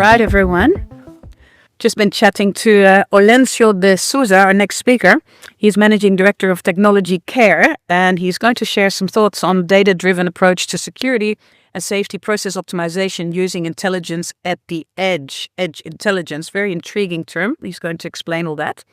right, everyone. Just been chatting to Olencio de Souza, our next speaker. He's Managing Director of Technology Care, and he's going to share some thoughts on data-driven approach to security and safety process optimization using intelligence at the edge. Edge intelligence, very intriguing term. He's going to explain all that.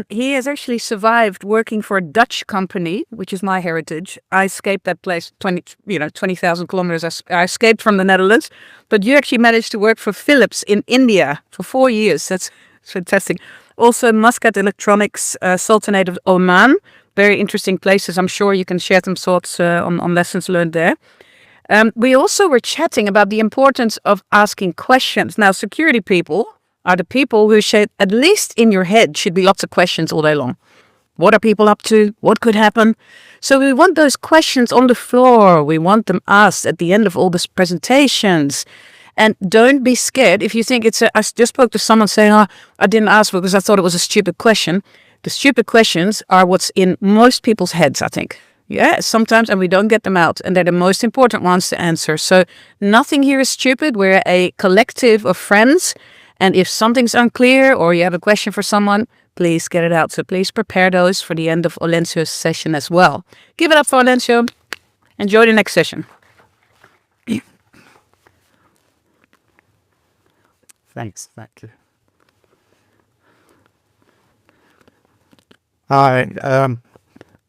He has actually survived working for a Dutch company, which is my heritage. I escaped that place 20,000 kilometers. I escaped from the Netherlands, but you actually managed to work for Philips in India for 4 years. That's fantastic. Also, Muscat Electronics, Sultanate of Oman. Very interesting places. I'm sure you can share some thoughts on lessons learned there. We also were chatting about the importance of asking questions. Now, security people are the people who should, at least in your head, should be lots of questions all day long. What are people up to? What could happen? So we want those questions on the floor. We want them asked at the end of all these presentations. And don't be scared if you think I just spoke to someone saying, I didn't ask because I thought it was a stupid question. The stupid questions are what's in most people's heads, I think. Yeah, sometimes, and we don't get them out. And they're the most important ones to answer. So nothing here is stupid. We're a collective of friends. And if something's unclear or you have a question for someone, please get it out. So please prepare those for the end of Olencio's session as well. Give it up for Olencio. Enjoy the next session. Thank you. Hi,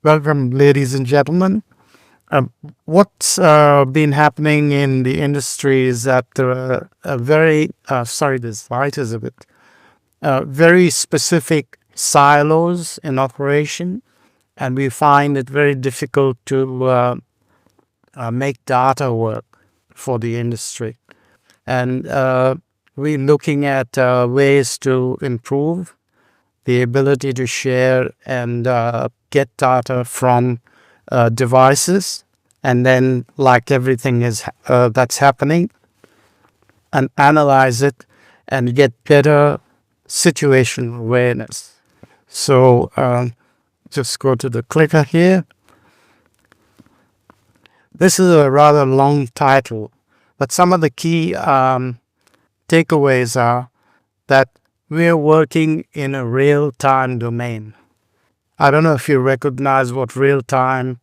welcome, ladies and gentlemen. What's been happening in the industry is that there are this light is a bit very specific silos in operation, and we find it very difficult to make data work for the industry. And we're looking at ways to improve the ability to share and get data from devices, and then, like everything is that's happening, and analyze it and get better situation awareness. So just go to the clicker here. This is a rather long title, but some of the key takeaways are that we're working in a real-time domain. I don't know if you recognize what a real-time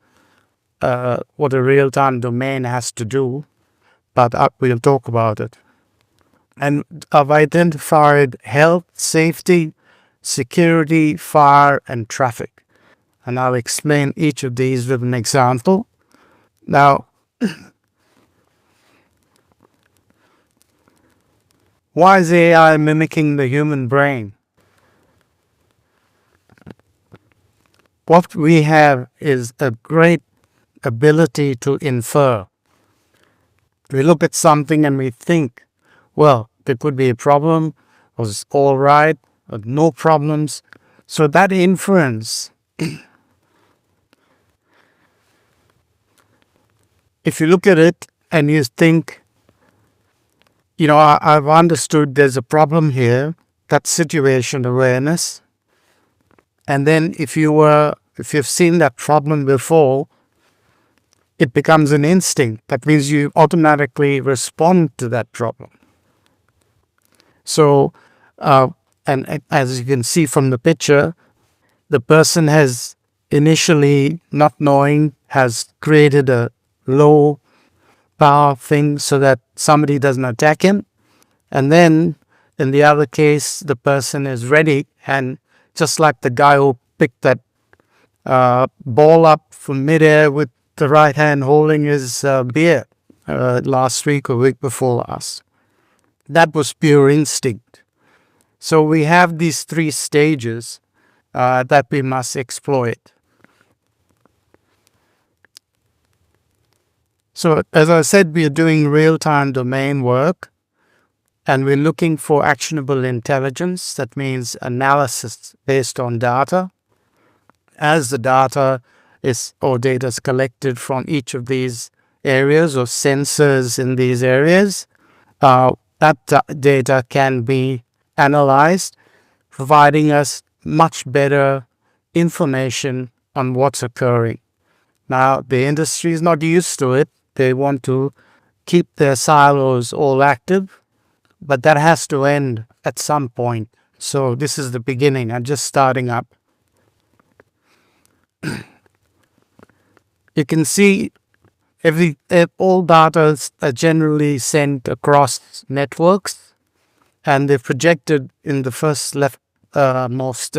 domain has to do, but we'll talk about it. And I've identified health, safety, security, fire, and traffic. And I'll explain each of these with an example. Now, why is AI mimicking the human brain? What we have is a great ability to infer. We look at something and we think, well, there could be a problem, or it's all right, or no problems. So that inference, if you look at it and you think, I've understood there's a problem here, that's situation awareness. And then if you've seen that problem before, it becomes an instinct. That means you automatically respond to that problem. So, and as you can see from the picture, the person has initially, not knowing, has created a low power thing so that somebody doesn't attack him. And then in the other case, the person is ready, and just like the guy who picked that ball up from midair with the right hand holding his beer last week or week before last. That was pure instinct. So we have these three stages that we must exploit. So as I said, we are doing real-time domain work, and we're looking for actionable intelligence. That means analysis based on data. As the data is collected from each of these areas or sensors in these areas, that data can be analyzed, providing us much better information on what's occurring. Now, the industry is not used to it. They want to keep their silos all active, but that has to end at some point. So this is the beginning. I'm just starting up. You can see all data are generally sent across networks, and they're projected in the first left most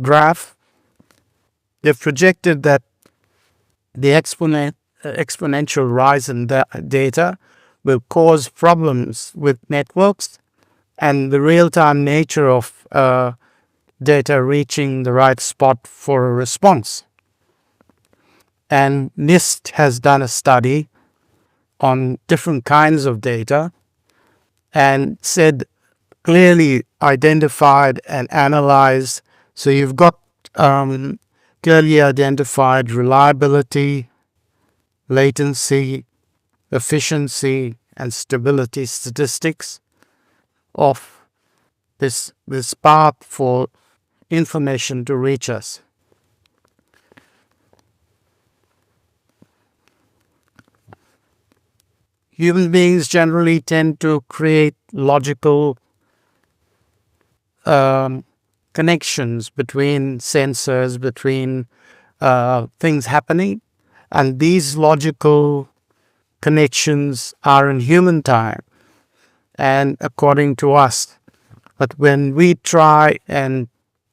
graph. They've projected that the exponential rise in data will cause problems with networks and the real-time nature of data reaching the right spot for a response. And NIST has done a study on different kinds of data and said, clearly identified and analyzed. So you've got clearly identified reliability, latency, efficiency, and stability statistics of this path for information to reach us. Human beings generally tend to create logical connections between sensors, between things happening, and these logical connections are in human time and according to us. But when we try and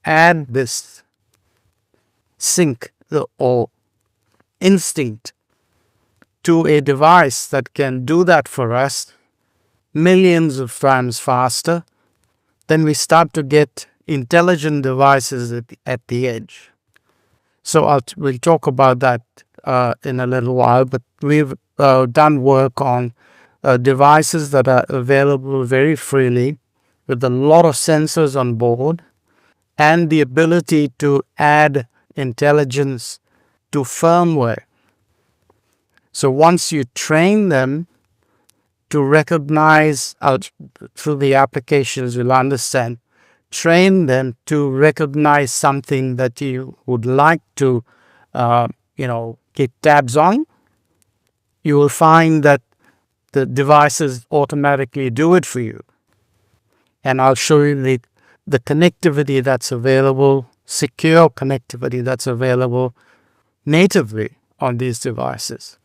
add this sync or instinct to a device that can do that for us millions of times faster, then we start to get intelligent devices at the edge. So we'll talk about that in a little while, but we've done work on devices that are available very freely with a lot of sensors on board and the ability to add intelligence to firmware. So once you train them to recognize through the applications, you'll understand, train them to recognize something that you would like to, keep tabs on, you will find that the devices automatically do it for you. And I'll show you the connectivity that's available, secure connectivity that's available natively on these devices.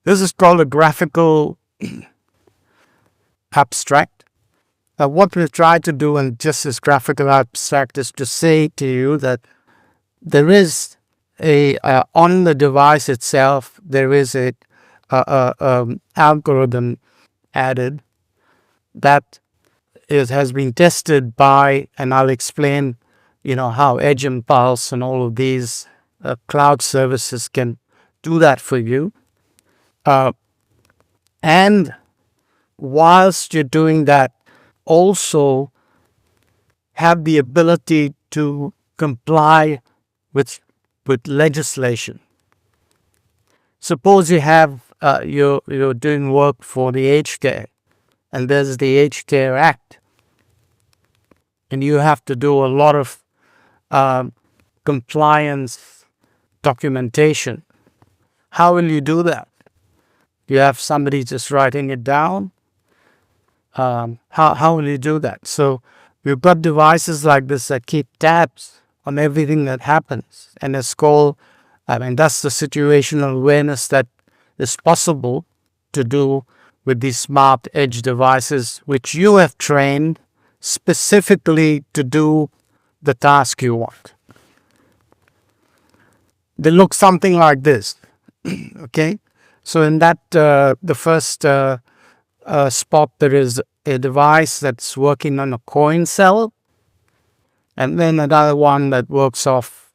This is called a graphical abstract. What we've tried to do in just this graphical abstract is to say to you that there is on the device itself, there is a algorithm added that has been tested by, and I'll explain, how Edge Impulse and all of these cloud services can do that for you. And whilst you're doing that, also have the ability to comply with legislation. Suppose you have you're doing work for the Aged Care, and there's the Aged Care Act, and you have to do a lot of compliance documentation. How will you do that? You have somebody just writing it down? How will you do that? So we've got devices like this that keep tabs on everything that happens, and it's called, that's the situational awareness that is possible to do with these smart edge devices, which you have trained specifically to do the task you want. They look something like this. Okay, so in that the first spot, there is a device that's working on a coin cell, and then another one that works off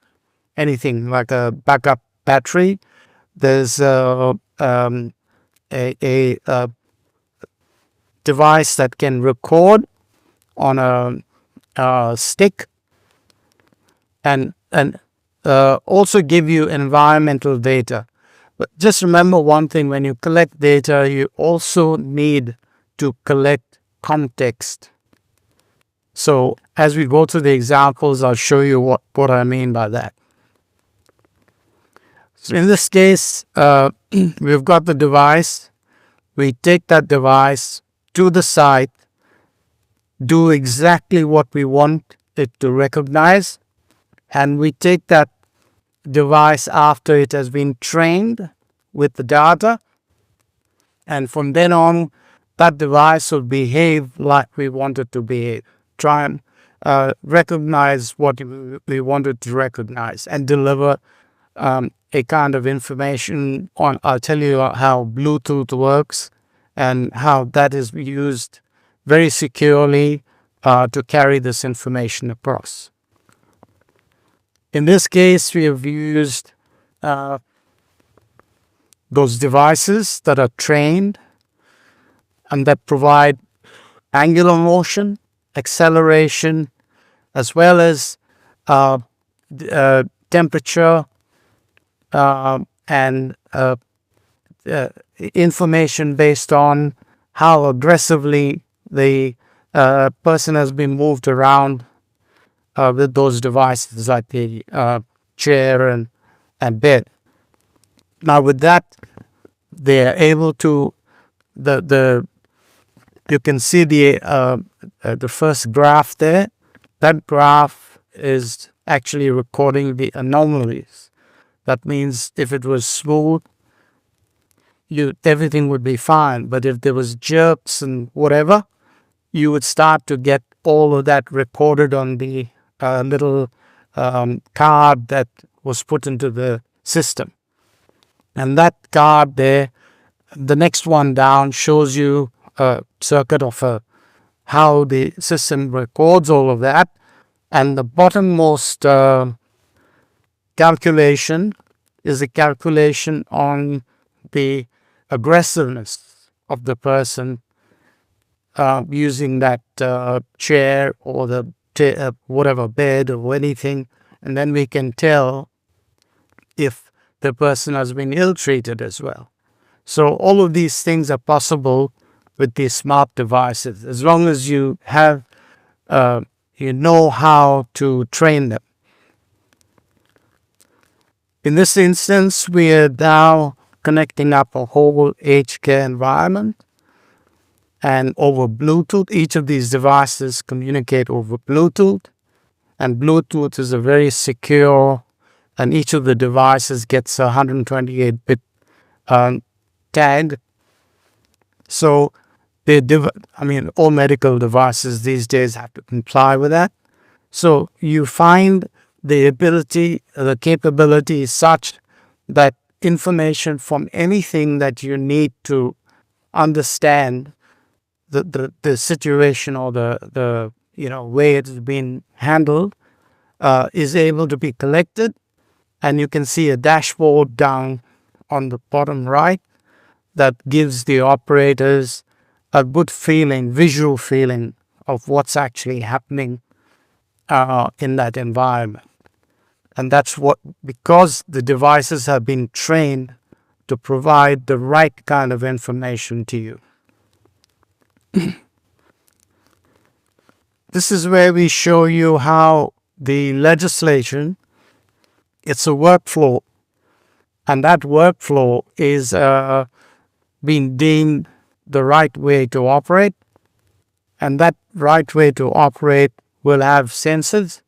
anything like a backup battery. There's a device that can record on a stick and also give you environmental data. But just remember one thing: when you collect data, you also need to collect context. So as we go through the examples, I'll show you what I mean by that. So in this case, we've got the device, We take that device to the site, do exactly what we want it to recognize, and we take that device after it has been trained with the data, and from then on, that device will behave like we want it to behave. Try and recognize what we want it to recognize and deliver a kind of information on. I'll tell you how Bluetooth works and how that is used very securely to carry this information across. In this case, we have used those devices that are trained and that provide angular motion, acceleration, as well as temperature and information based on how aggressively the person has been moved around with those devices like the chair and bed. Now with that, they are able to you can see the first graph there. That graph is actually recording the anomalies. That means if it was smooth, everything would be fine. But if there was jerks and whatever, you would start to get all of that recorded on the little card that was put into the system. And that card there, the next one down, shows you a circuit of how the system records all of that. And the bottommost calculation is a calculation on the aggressiveness of the person using that chair or the whatever bed or anything, and then we can tell if the person has been ill-treated as well. So all of these things are possible with these smart devices, as long as you have you know how to train them. In this instance, we are now connecting up a whole aged care environment, and over Bluetooth. Each of these devices communicate over Bluetooth, and Bluetooth is a very secure, and each of the devices gets a 128-bit tag. So all medical devices these days have to comply with that. So you find the capability is such that information from anything that you need to understand the situation or the way it's been handled is able to be collected, and you can see a dashboard down on the bottom right that gives the operators a good feeling, visual feeling of what's actually happening in that environment. And that's because the devices have been trained to provide the right kind of information to you. This is where we show you how the legislation, it's a workflow, and that workflow is being deemed the right way to operate, and that right way to operate will have sensors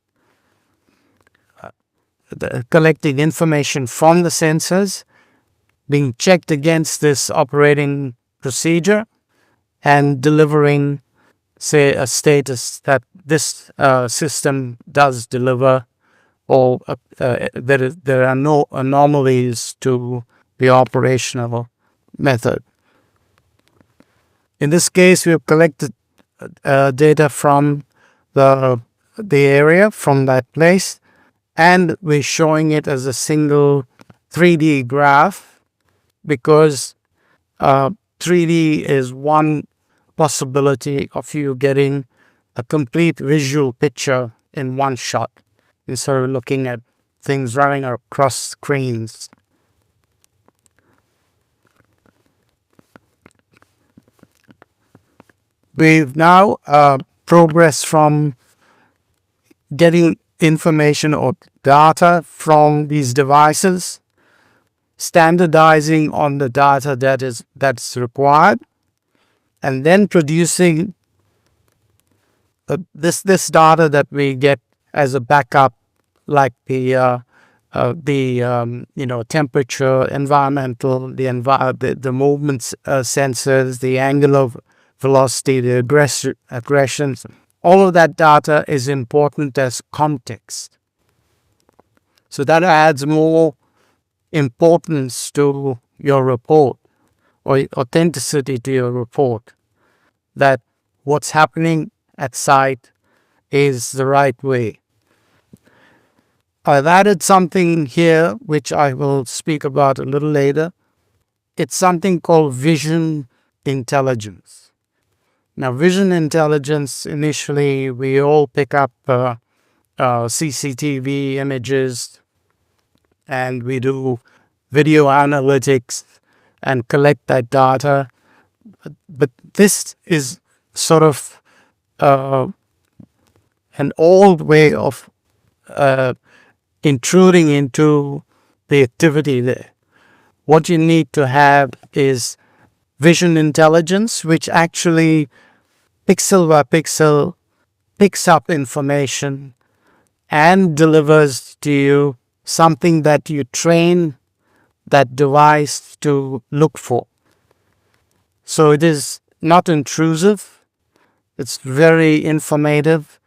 collecting information from the sensors, being checked against this operating procedure, and delivering, say, a status that this system does deliver, or there are no anomalies to the operational method. In this case, we have collected data from the area, from that place, and we're showing it as a single 3D graph, because 3D is one possibility of you getting a complete visual picture in one shot instead of looking at things running across screens. We've now progressed from getting information or data from these devices standardizing on the data that's required, and then producing this data that we get as a backup, like the temperature, environmental, the movements sensors, the angular velocity, the aggressions. All of that data is important as context. So that adds more importance to your report, or authenticity to your report, that what's happening at site is the right way. I've added something here which I will speak about a little later. It's something called vision intelligence. Now, vision intelligence, initially we all pick up CCTV images and we do video analytics and collect that data. But this is sort of an old way of intruding into the activity there. What you need to have is vision intelligence, which actually pixel by pixel picks up information and delivers to you something that you train that device to look for. So it is not intrusive, it's very informative,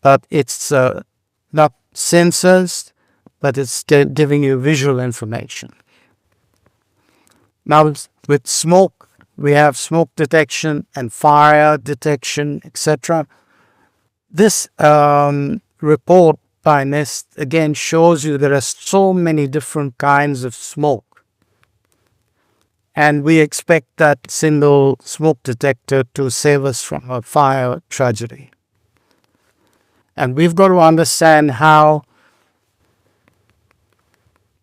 but it's not sensors, but it's giving you visual information. Now, with smoke, we have smoke detection and fire detection, etc. This report by NIST again shows you there are so many different kinds of smoke. And we expect that single smoke detector to save us from a fire tragedy. And we've got to understand how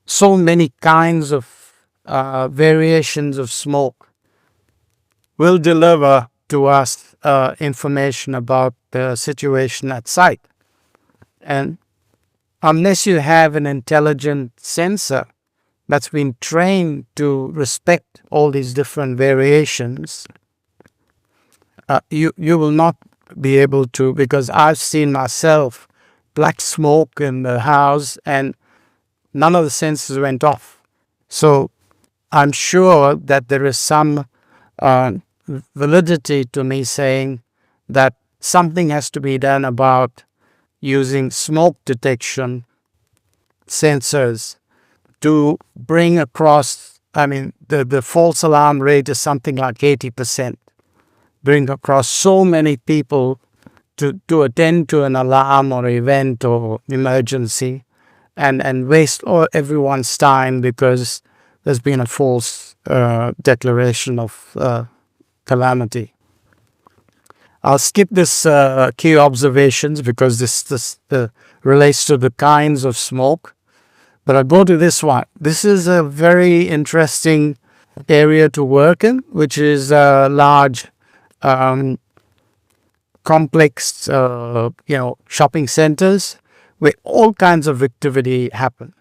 so many kinds of variations of smoke will deliver to us information about the situation at site. And unless you have an intelligent sensor that's been trained to respect all these different variations, you will not be able to, because I've seen myself black smoke in the house and none of the sensors went off. So I'm sure that there is some validity to me saying that something has to be done about using smoke detection sensors to bring across, the false alarm rate is something like 80%. Bring across so many people to attend to an alarm or event or emergency and waste everyone's time because there's been a false declaration of calamity. I'll skip this key observations because this relates to the kinds of smoke. But I'll go to this one. This is a very interesting area to work in, which is large, complex, shopping centers where all kinds of activity happen.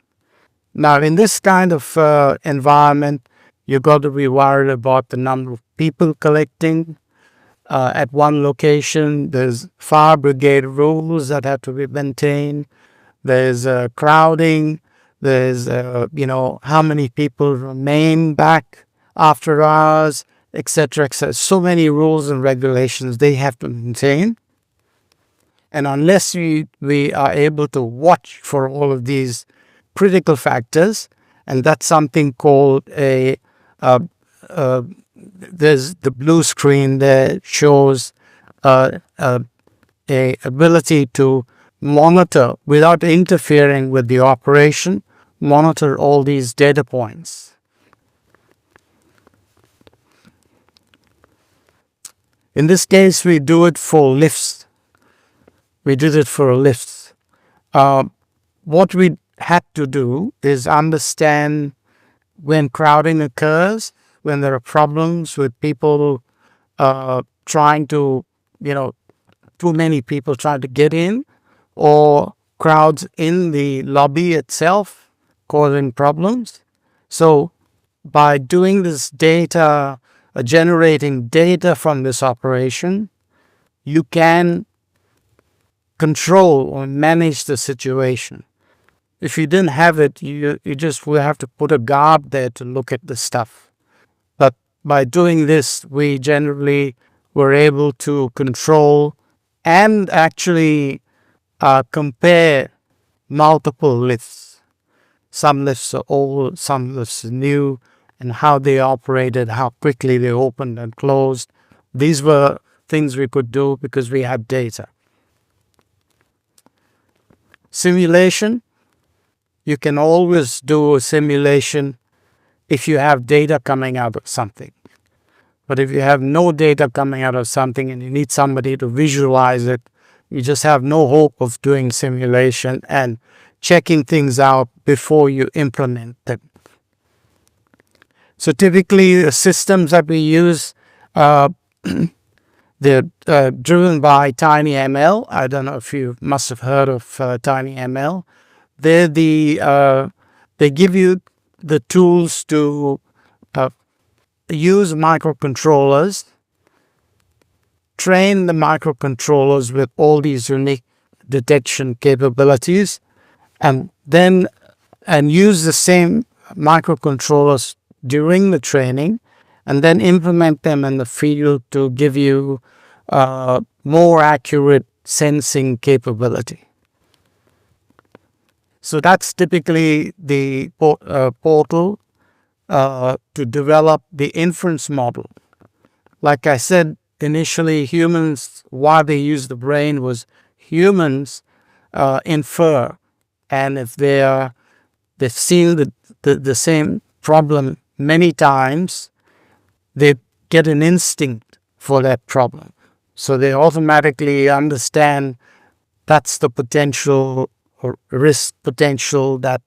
Now, in this kind of environment, you've got to be worried about the number of people collecting at one location. There's fire brigade rules that have to be maintained. There's crowding. There's, how many people remain back after hours, etc., etc. So many rules and regulations they have to maintain. And unless we are able to watch for all of these critical factors, and that's something called there's the blue screen that shows a ability to monitor without interfering with the operation, monitor all these data points. In this case, we do it for lifts. We did it for lifts. What we had to do is understand when crowding occurs, when there are problems with people trying to, too many people trying to get in, or crowds in the lobby itself causing problems. So by doing this data, generating data from this operation, you can control or manage the situation. If you didn't have it, you just will have to put a guard there to look at the stuff. But by doing this, we generally were able to control and actually compare multiple lifts. Some lifts are old, some lifts are new, and how they operated, how quickly they opened and closed. These were things we could do because we had data. Simulation. You can always do a simulation if you have data coming out of something. But if you have no data coming out of something and you need somebody to visualize it, you just have no hope of doing simulation and checking things out before you implement them. So typically the systems that we use, they're driven by TinyML. I don't know if you must have heard of TinyML. They give you the tools to use microcontrollers, train the microcontrollers with all these unique detection capabilities, and use the same microcontrollers during the training, and then implement them in the field to give you more accurate sensing capability. So that's typically the portal to develop the inference model. Like I said, initially humans, why they use the brain was humans infer, and if they've seen the same problem many times, they get an instinct for that problem. So they automatically understand that's the potential or risk potential that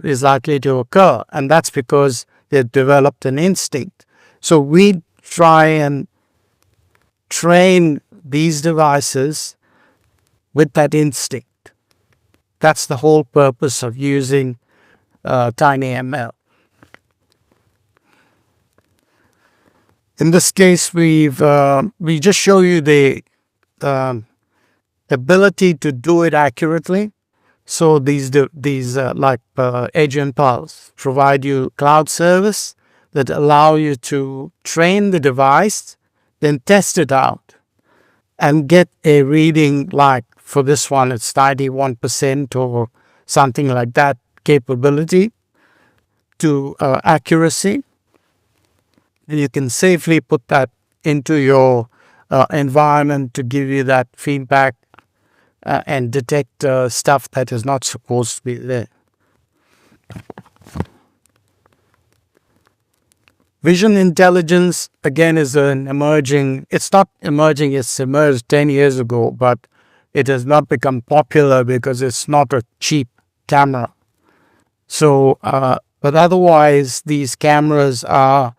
is likely to occur. And that's because they've developed an instinct. So we try and train these devices with that instinct. That's the whole purpose of using TinyML. In this case, we just show you the ability to do it accurately. So these like Edge Impulse provide you cloud service that allow you to train the device, then test it out and get a reading, like for this one it's 91% or something like that capability to accuracy. And you can safely put that into your environment to give you that feedback and detect stuff that is not supposed to be there. Vision intelligence, again, is an emerging, it's not emerging, it's emerged 10 years ago, but it has not become popular because it's not a cheap camera. So, but otherwise, these cameras are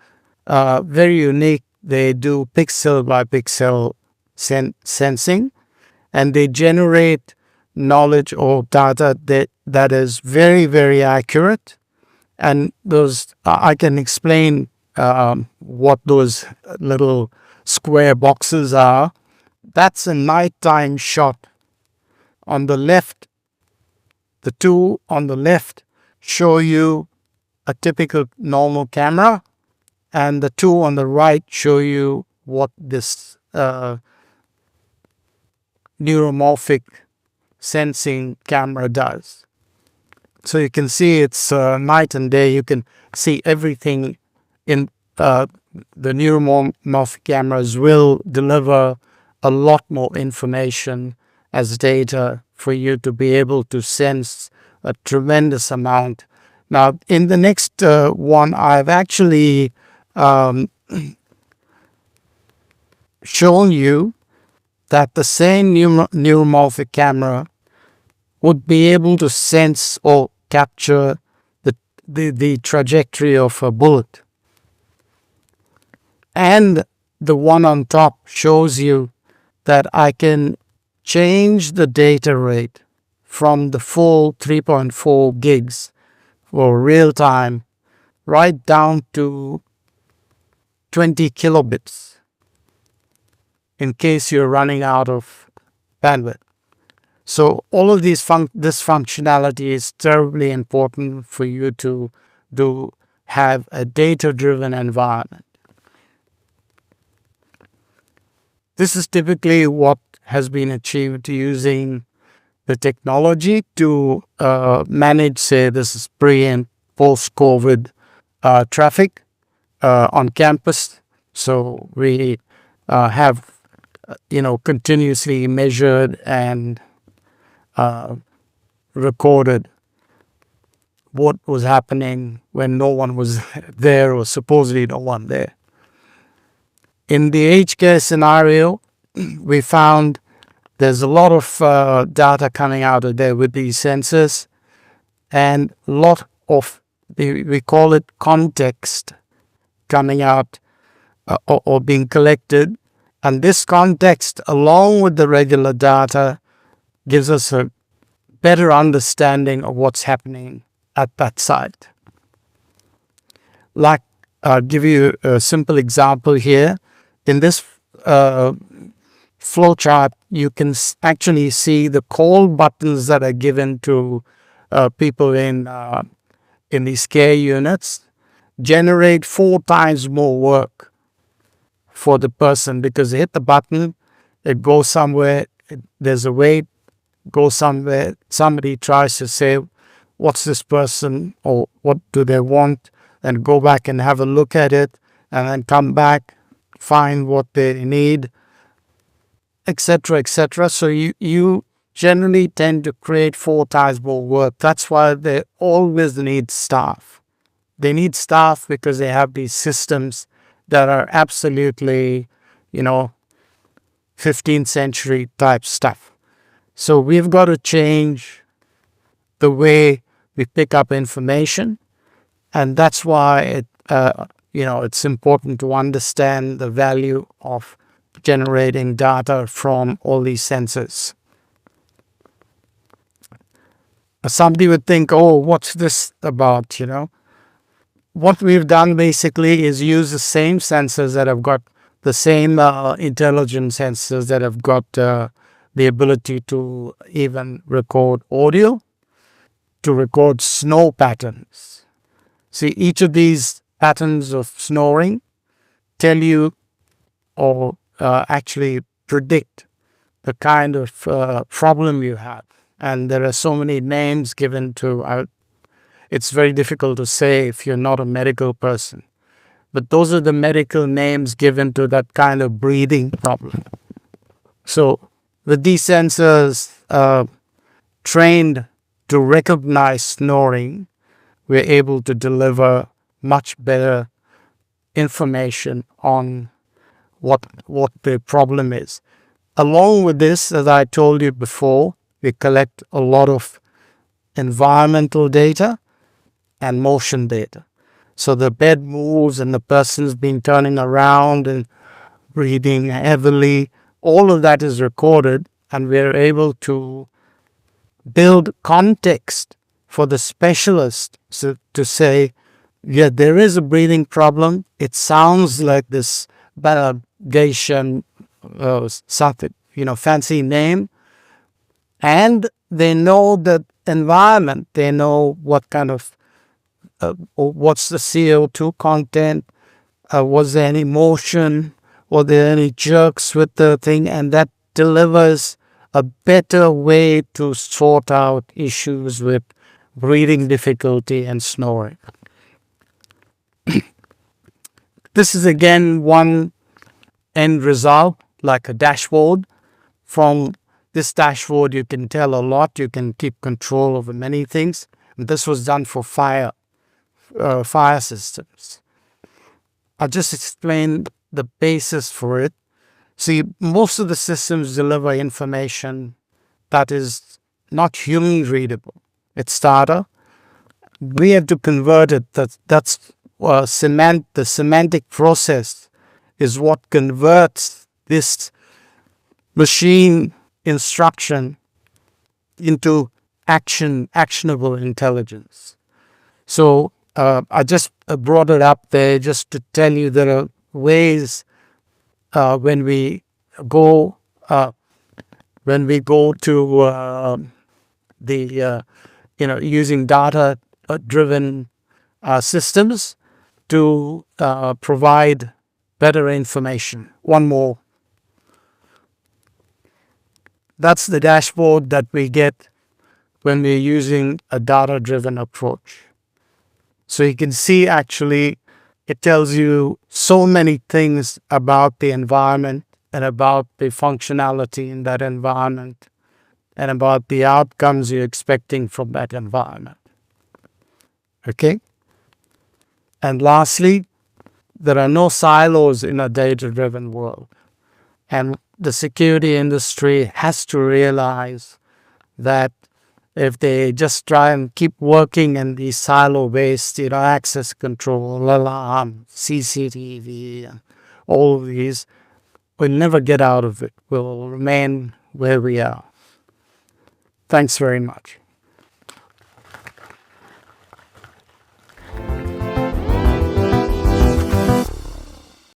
very unique. They do pixel by pixel sensing, and they generate knowledge or data that is very, very accurate. And those, I can explain what those little square boxes are. That's a nighttime shot. On the left, the two on the left show you a typical normal camera, and the two on the right show you what this neuromorphic sensing camera does. So you can see it's night and day. You can see everything in the neuromorphic cameras will deliver a lot more information as data for you to be able to sense a tremendous amount. Now, in the next one, I've actually shown you that the same neuromorphic camera would be able to sense or capture the trajectory of a bullet. And the one on top shows you that I can change the data rate from the full 3.4 gigs for real time right down to 20 kilobits in case you're running out of bandwidth. So all of this functionality is terribly important for you to have a data-driven environment. This is typically what has been achieved using the technology to manage, say, this is pre and post-COVID traffic on campus. So we have, continuously measured and recorded what was happening when no one was there, or supposedly no one there. In the aged care scenario, we found there's a lot of data coming out of there with these sensors, and a lot of we call it context coming out or being collected. And this context, along with the regular data, gives us a better understanding of what's happening at that site. Like, I'll give you a simple example here. In this flowchart, you can actually see the call buttons that are given to people in these care units generate 4 times more work for the person, because they hit the button, it goes somewhere, there's a wait, goes somewhere, somebody tries to say, what's this person or what do they want, and go back and have a look at it, and then come back, find what they need, etc., etc. So you generally tend to create 4 times more work. That's why they always need staff. They need staff because they have these systems that are absolutely, 15th century type stuff. So we've got to change the way we pick up information, and that's why it's important to understand the value of generating data from all these sensors. Somebody would think, oh, what's this about, What we've done basically is use the same sensors that have got the same intelligent sensors that have got the ability to even record audio, to record snore patterns. See, each of these patterns of snoring tell you or actually predict the kind of problem you have. And there are so many names given to it's very difficult to say if you're not a medical person. But those are the medical names given to that kind of breathing problem. So with these sensors trained to recognize snoring, we're able to deliver much better information on what the problem is. Along with this, as I told you before, we collect a lot of environmental data and motion data. So the bed moves and the person's been turning around and breathing heavily. All of that is recorded, and we're able to build context for the specialist to say, yeah, there is a breathing problem. It sounds like this Geishan something, fancy name. And they know the environment. They know what kind of, what's the CO2 content, was there any motion, were there any jerks with the thing, and that delivers a better way to sort out issues with breathing difficulty and snoring. This is again one end result, like a dashboard. From this dashboard, you can tell a lot. You can keep control over many things. And this was done for fire systems. I'll just explain the basis for it. See, most of the systems deliver information that is not human readable. It's data. We have to convert it. That's the semantic process is what converts this machine instruction into actionable intelligence. So I just brought it up there just to tell you there are ways when we go to the using data driven systems to provide better information. One more. That's the dashboard that we get when we're using a data driven approach. So you can see actually it tells you so many things about the environment and about the functionality in that environment and about the outcomes you're expecting from that environment. Okay? And lastly, there are no silos in a data-driven world. And the security industry has to realize that if they just try and keep working in these silo-based, access control, alarm, CCTV, and all of these, we'll never get out of it. We'll remain where we are. Thanks very much.